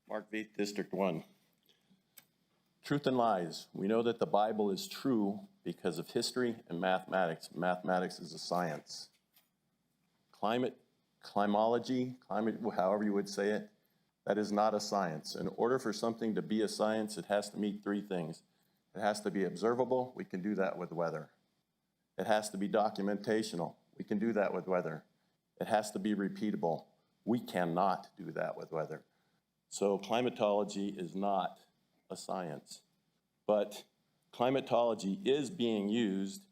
Mark Vaith, District 1. Truth and lies. We know that the Bible is true because of history and mathematics. Mathematics is a science. Climology, however you would say it, that is not a science. In order for something to be a science, it has to meet three things. It has to be observable. We can do that with weather. It has to be documentational. We can do that with weather. It has to be repeatable. We cannot do that with weather. So climatology is not a science, but climatology is being used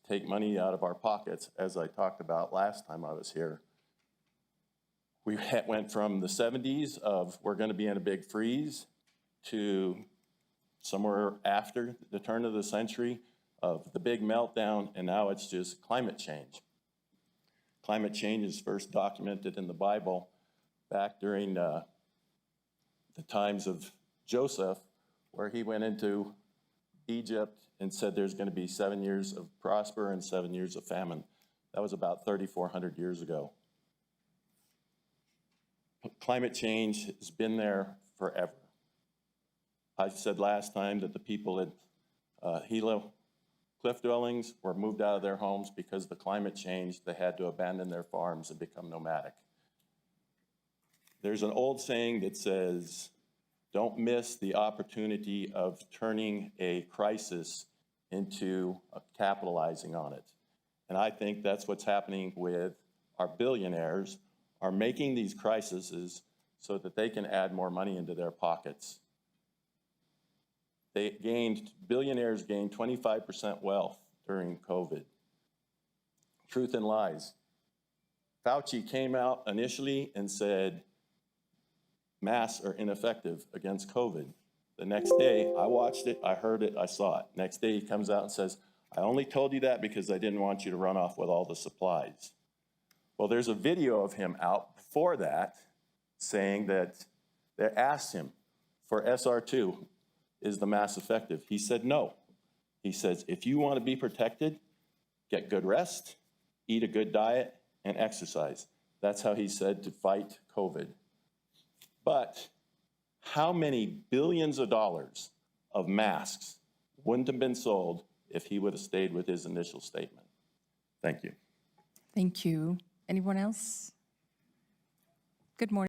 to take money out of our pockets, as I talked about last time I was here. We went from the 70s of we're going to be in a big freeze to somewhere after the turn of the century of the big meltdown, and now it's just climate change. Climate change is first documented in the Bible back during the times of Joseph, where he went into Egypt and said there's going to be 7 years of prosper and 7 years of famine. That was about 3,400 years ago. Climate change has been there forever. I said last time that the people at Gila cliff dwellings were moved out of their homes because of the climate change. They had to abandon their farms and become nomadic. There's an old saying that says, don't miss the opportunity of turning a crisis into capitalizing on it. And I think that's what's happening with our billionaires, are making these crises so that they can add more money into their pockets. Billionaires gained 25% wealth during COVID. Truth and lies. Fauci came out initially and said, masks are ineffective against COVID. The next day, I watched it, I heard it, I saw it. Next day, he comes out and says, I only told you that because I didn't want you to run off with all the supplies. Well, there's a video of him out before that saying that they asked him for SR2, is the mask effective? He said no. He says, if you want to be protected, get good rest, eat a good diet, and exercise. That's how he said to fight COVID. But how many billions of dollars of masks wouldn't have been sold if he would have stayed with his initial statement? Thank you. Thank you. Anyone else? Good morning.